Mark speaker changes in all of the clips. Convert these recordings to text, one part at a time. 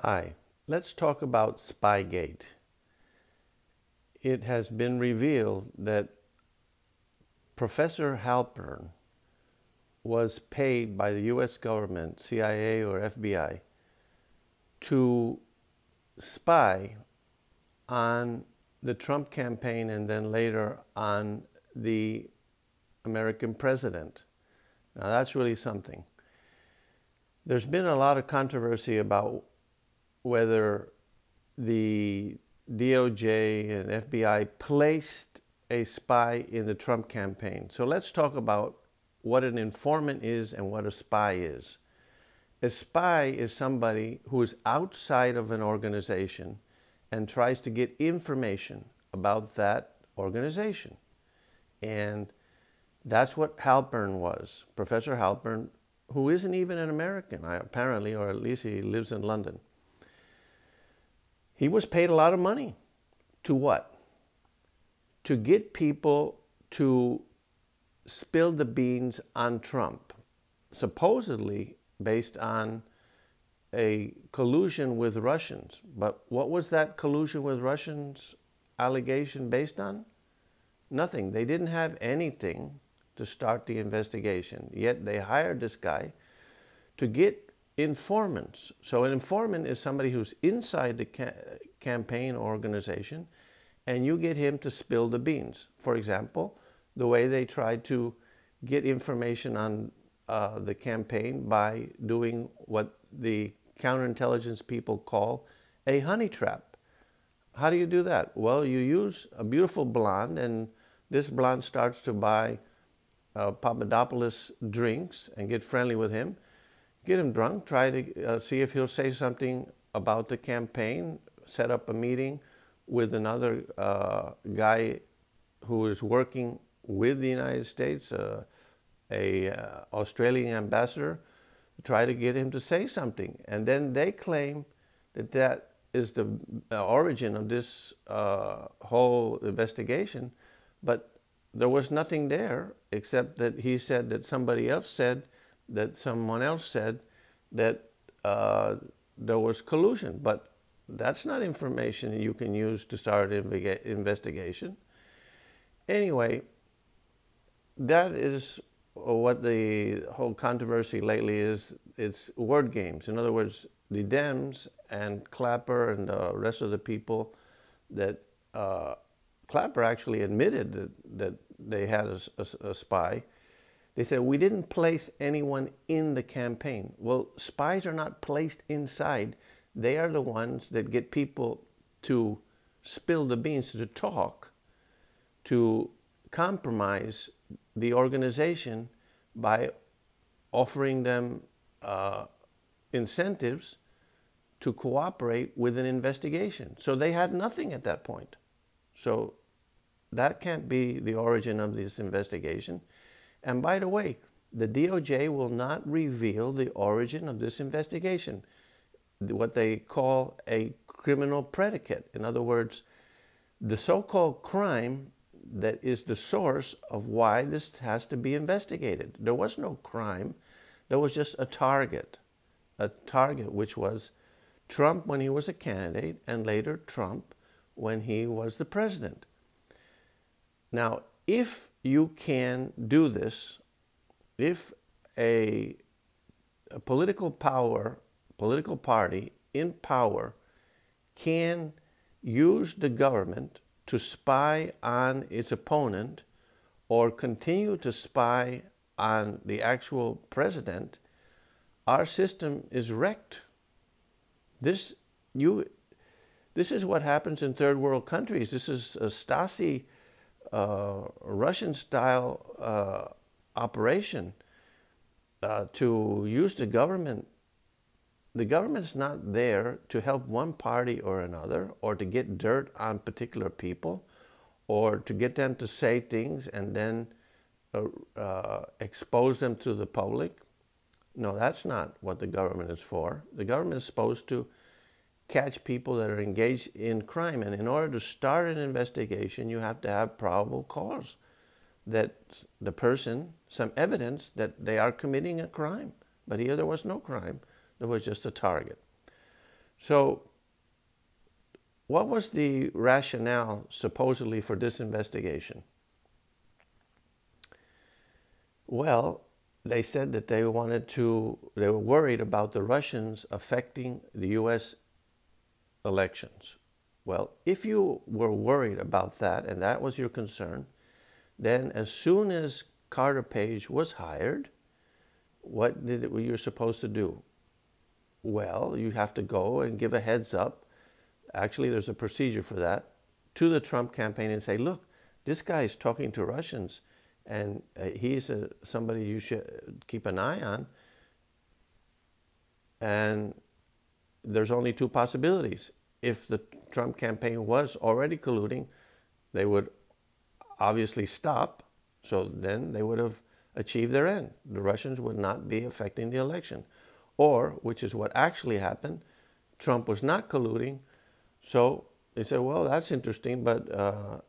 Speaker 1: Hi, let's talk about Spygate. It has been revealed that Professor Halpern was paid by the US government, CIA or FBI, to spy on the Trump campaign and then later on the American president. Now that's really something. There's been a lot of controversy about whether the DOJ and FBI placed a spy in the Trump campaign. So let's talk about what an informant is and what a spy is. A spy is somebody who is outside of an organization and tries to get information about that organization. And that's what Halpern was, Professor Halpern, who isn't even an American, apparently, or at least he lives in London. He was paid a lot of money. To what? To get people to spill the beans on Trump, supposedly based on a collusion with Russians. But what was that collusion with Russians allegation based on? Nothing. They didn't have anything to start the investigation, yet they hired this guy to get informants. So an informant is somebody who's inside the campaign organization, and you get him to spill the beans. For example, the way they tried to get information on the campaign by doing what the counterintelligence people call a honey trap. How do you do that? Well, you use a beautiful blonde, and this blonde starts to buy Papadopoulos drinks and get friendly with him. Get him drunk, try to see if he'll say something about the campaign, set up a meeting with another guy who is working with the United States, a Australian ambassador, try to get him to say something. And then they claim that that is the origin of this whole investigation, but there was nothing there except that he said that somebody else said that someone else said that there was collusion. But that's not information you can use to start an investigation. Anyway, that is what the whole controversy lately is. It's word games. In other words, the Dems and Clapper and the rest of the people that Clapper actually admitted that they had a spy. They said, we didn't place anyone in the campaign. Well, spies are not placed inside. They are the ones that get people to spill the beans, to talk, to compromise the organization by offering them incentives to cooperate with an investigation. So they had nothing at that point. So that can't be the origin of this investigation. And by the way, the DOJ will not reveal the origin of this investigation, what they call a criminal predicate. In other words, the so-called crime that is the source of why this has to be investigated. There was no crime. There was just a target which was Trump when he was a candidate and later Trump when he was the president. Now, if you can do this, if a political party in power can use the government to spy on its opponent or continue to spy on the actual president, our system is wrecked. This is what happens in third world countries. This is a Stasi Russian-style operation to use the government. The government's not there to help one party or another, or to get dirt on particular people, or to get them to say things and then expose them to the public. No, that's not what the government is for. The government is supposed to catch people that are engaged in crime. And in order to start an investigation, you have to have probable cause that the person, some evidence that they are committing a crime. But here there was no crime. There was just a target. So what was the rationale supposedly for this investigation? Well, they said that they were worried about the Russians affecting the U.S. elections. Well, if you were worried about that and that was your concern, then as soon as Carter Page was hired, what were you supposed to do? Well, you have to go and give a heads up. Actually, there's a procedure for that, to the Trump campaign and say, look, this guy is talking to Russians and he's somebody you should keep an eye on. And there's only two possibilities. If the Trump campaign was already colluding, they would obviously stop. So then they would have achieved their end. The Russians would not be affecting the election. Or, which is what actually happened, Trump was not colluding. So they said, well, that's interesting, but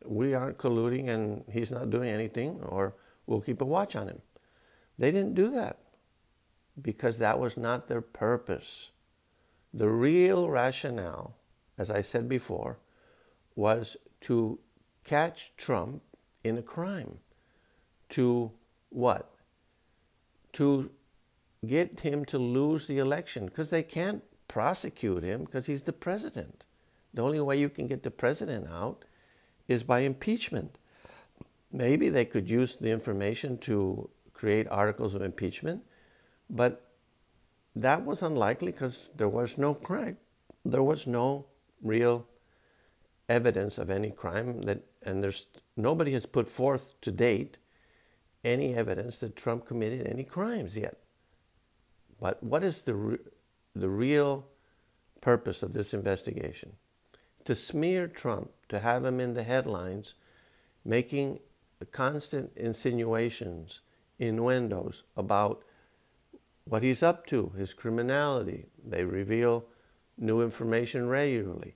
Speaker 1: we aren't colluding and he's not doing anything, or we'll keep a watch on him. They didn't do that because that was not their purpose. The real rationale, as I said before, was to catch Trump in a crime. To what? To get him to lose the election, because they can't prosecute him because he's the president. The only way you can get the president out is by impeachment. Maybe they could use the information to create articles of impeachment, but that was unlikely because there was no crime. There was no real evidence of any crime, and nobody has put forth to date any evidence that Trump committed any crimes yet. But what is the real purpose of this investigation? To smear Trump, to have him in the headlines, making constant insinuations, innuendos about what he's up to, his criminality. They reveal new information regularly.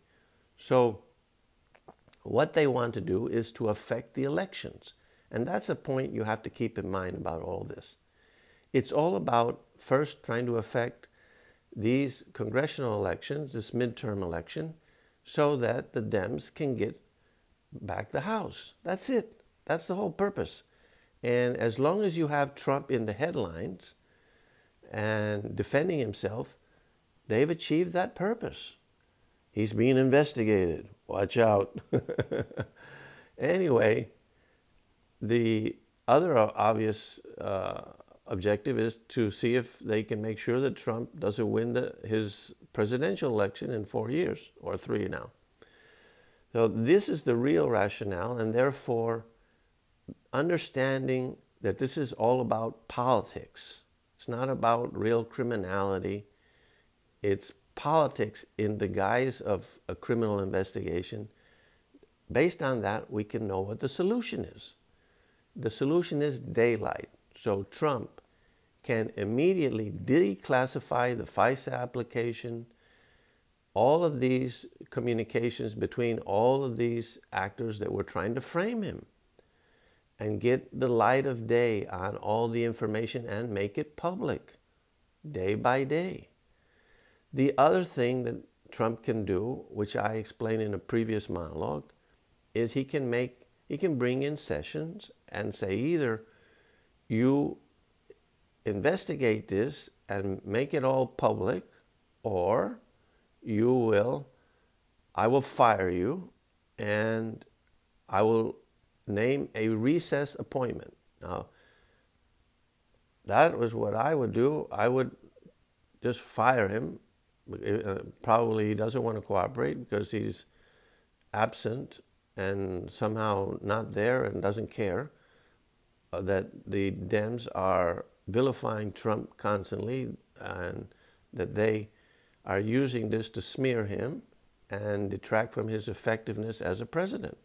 Speaker 1: So what they want to do is to affect the elections. And that's a point you have to keep in mind about all this. It's all about first trying to affect these congressional elections, this midterm election, so that the Dems can get back the House. That's it. That's the whole purpose. And as long as you have Trump in the headlines and defending himself, they've achieved that purpose. He's being investigated. Watch out. Anyway, the other obvious objective is to see if they can make sure that Trump doesn't win his presidential election in 4 years, or 3 now. So this is the real rationale, and therefore understanding that this is all about politics. It's not about real criminality. It's politics in the guise of a criminal investigation. Based on that, we can know what the solution is. The solution is daylight. So Trump can immediately declassify the FISA application, all of these communications between all of these actors that were trying to frame him, and get the light of day on all the information and make it public day by day. The other thing that Trump can do, which I explained in a previous monologue, is he can bring in sessions and say either you investigate this and make it all public, or I will fire you and I will name a recess appointment. Now, that was what I would do. I would just fire him. Probably he doesn't want to cooperate because he's absent and somehow not there and doesn't care that the Dems are vilifying Trump constantly, and that they are using this to smear him and detract from his effectiveness as a president.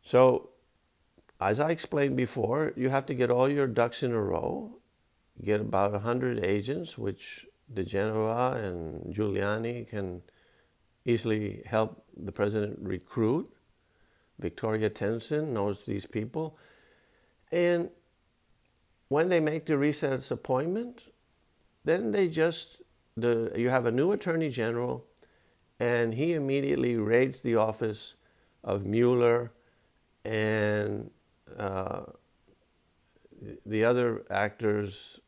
Speaker 1: So, as I explained before, you have to get all your ducks in a row, get about 100 agents, which DeGenova and Giuliani can easily help the president recruit. Victoria Tenson knows these people. And when they make the recess appointment, then they just you have a new Attorney General, and he immediately raids the office of Mueller and the other actors,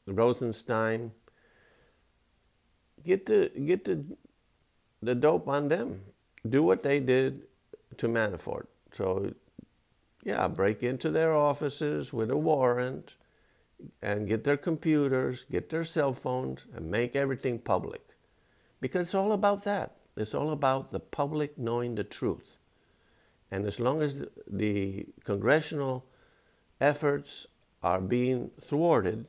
Speaker 1: Rosenstein. Get the dope on them. Do what they did to Manafort. So, yeah, break into their offices with a warrant and get their computers, get their cell phones, and make everything public. Because it's all about that. It's all about the public knowing the truth. And as long as the congressional efforts are being thwarted,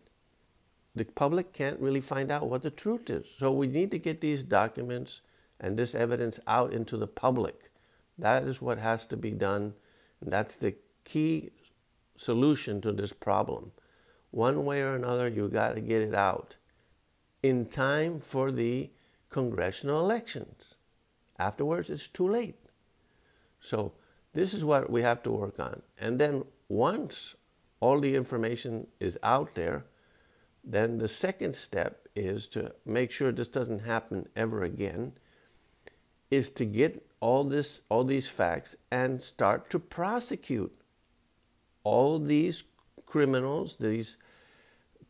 Speaker 1: the public can't really find out what the truth is. So we need to get these documents and this evidence out into the public. That is what has to be done. And that's the key solution to this problem. One way or another, you got to get it out in time for the congressional elections. Afterwards, it's too late. So this is what we have to work on. And then once all the information is out there, then the second step is to make sure this doesn't happen ever again, is to get all these facts and start to prosecute all these criminals, these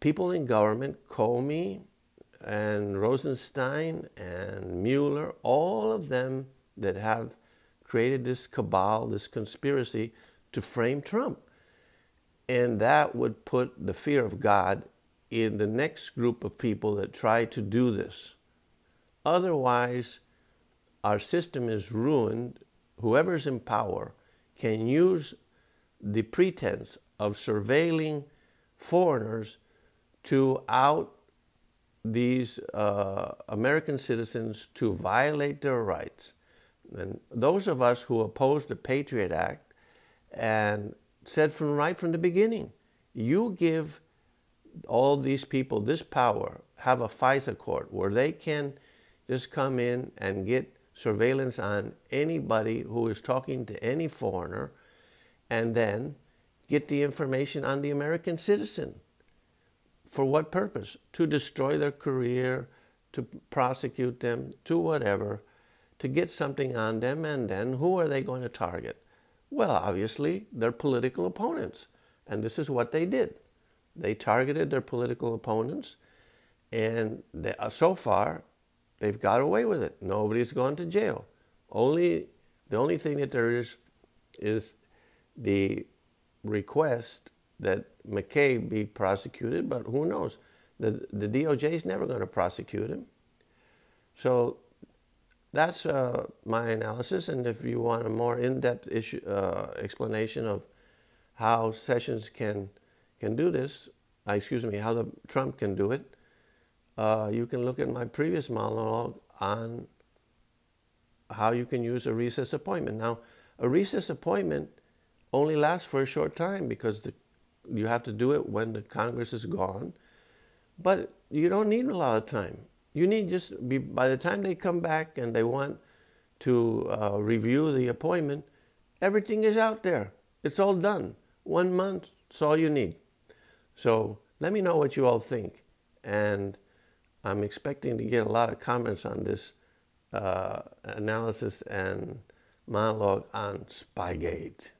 Speaker 1: people in government, Comey and Rosenstein and Mueller, all of them that have created this cabal, this conspiracy to frame Trump. And that would put the fear of God in the next group of people that try to do this. Otherwise, our system is ruined. Whoever's in power can use the pretense of surveilling foreigners to out these American citizens to violate their rights. And those of us who opposed the Patriot Act and said right from the beginning, you give all these people this power, have a FISA court where they can just come in and get surveillance on anybody who is talking to any foreigner, and then get the information on the American citizen. For what purpose? To destroy their career, to prosecute them, to whatever, to get something on them, and then who are they going to target? Well, obviously, their political opponents. And this is what they did. They targeted their political opponents, and so far, they've got away with it. Nobody's gone to jail. The only thing that there is the request that McCabe be prosecuted, but who knows? The DOJ is never going to prosecute him. So that's my analysis, and if you want a more in-depth explanation of how Sessions can do this, how Trump can do it, you can look at my previous monologue on how you can use a recess appointment. Now, a recess appointment only lasts for a short time because you have to do it when the Congress is gone, but you don't need a lot of time. You need by the time they come back and they want to review the appointment, everything is out there. It's all done. 1 month, it's all you need. So let me know what you all think. And I'm expecting to get a lot of comments on this analysis and monologue on Spygate.